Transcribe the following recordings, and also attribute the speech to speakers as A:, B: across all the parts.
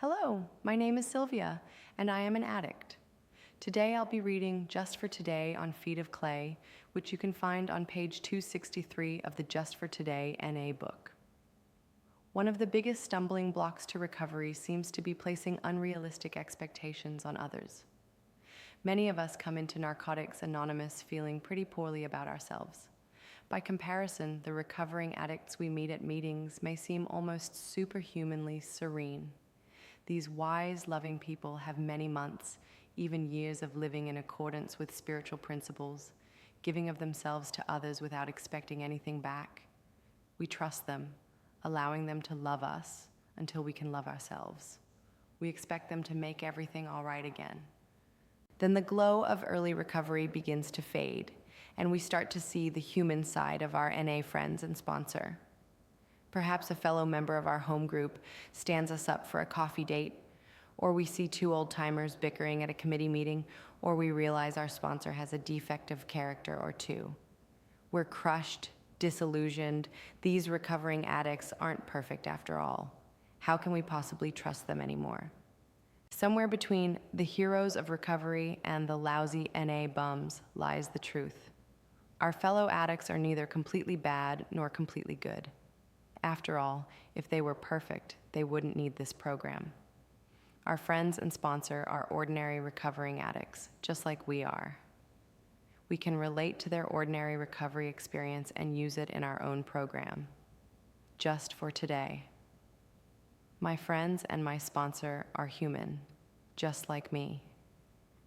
A: Hello, my name is Sylvia, and I am an addict. Today I'll be reading Just for Today on Feet of Clay, which you can find on page 263 of the Just for Today NA book. One of the biggest stumbling blocks to recovery seems to be placing unrealistic expectations on others. Many of us come into Narcotics Anonymous feeling pretty poorly about ourselves. By comparison, the recovering addicts we meet at meetings may seem almost superhumanly serene. These wise, loving people have many months, even years of living in accordance with spiritual principles, giving of themselves to others without expecting anything back. We trust them, allowing them to love us until we can love ourselves. We expect them to make everything all right again. Then the glow of early recovery begins to fade, and we start to see the human side of our NA friends and sponsor. Perhaps a fellow member of our home group stands us up for a coffee date, or we see two old-timers bickering at a committee meeting, or we realize our sponsor has a defect of character or two. We're crushed, disillusioned. These recovering addicts aren't perfect after all. How can we possibly trust them anymore? Somewhere between the heroes of recovery and the lousy NA bums lies the truth. Our fellow addicts are neither completely bad nor completely good. After all, if they were perfect, they wouldn't need this program. Our friends and sponsor are ordinary recovering addicts, just like we are. We can relate to their ordinary recovery experience and use it in our own program. Just for today. My friends and my sponsor are human, just like me,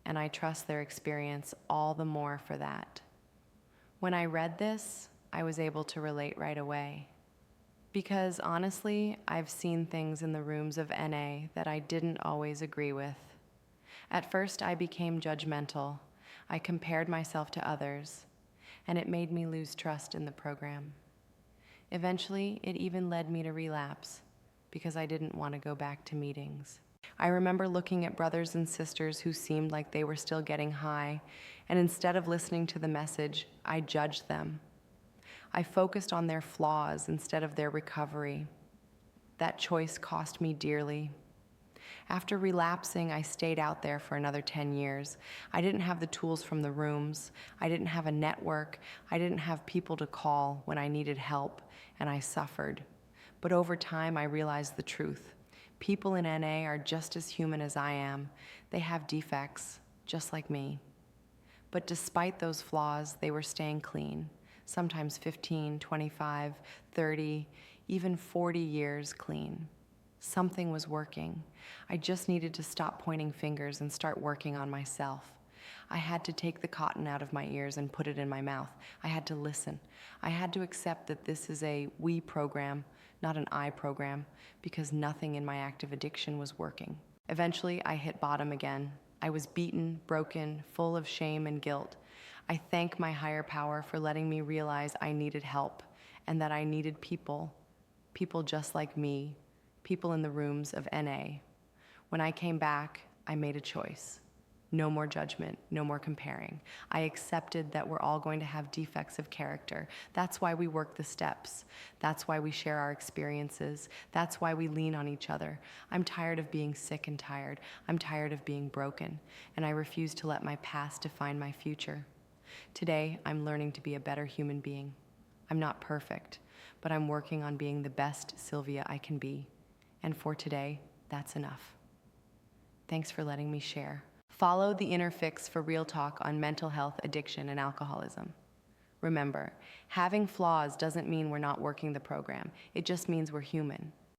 A: and I trust their experience all the more for that. When I read this, I was able to relate right away. Because honestly, I've seen things in the rooms of NA that I didn't always agree with. At first, I became judgmental. I compared myself to others, and it made me lose trust in the program. Eventually, it even led me to relapse because I didn't want to go back to meetings. I remember looking at brothers and sisters who seemed like they were still getting high, and instead of listening to the message, I judged them. I focused on their flaws instead of their recovery. That choice cost me dearly. After relapsing, I stayed out there for another 10 years. I didn't have the tools from the rooms. I didn't have a network. I didn't have people to call when I needed help, and I suffered. But over time, I realized the truth. People in NA are just as human as I am. They have defects, just like me. But despite those flaws, they were staying clean. Sometimes 15, 25, 30, even 40 years clean. Something was working. I just needed to stop pointing fingers and start working on myself. I had to take the cotton out of my ears and put it in my mouth. I had to listen. I had to accept that this is a we program, not an I program, because nothing in my active addiction was working. Eventually, I hit bottom again. I was beaten, broken, full of shame and guilt. I thank my higher power for letting me realize I needed help and that I needed people just like me, people in the rooms of NA. When I came back, I made a choice. No more judgment, no more comparing. I accepted that we're all going to have defects of character. That's why we work the steps. That's why we share our experiences. That's why we lean on each other. I'm tired of being sick and tired. I'm tired of being broken, and I refuse to let my past define my future. Today, I'm learning to be a better human being. I'm not perfect, but I'm working on being the best Sylvia I can be. And for today, that's enough. Thanks for letting me share. Follow the Inner Fix for real talk on mental health, addiction, and alcoholism. Remember, having flaws doesn't mean we're not working the program. It just means we're human.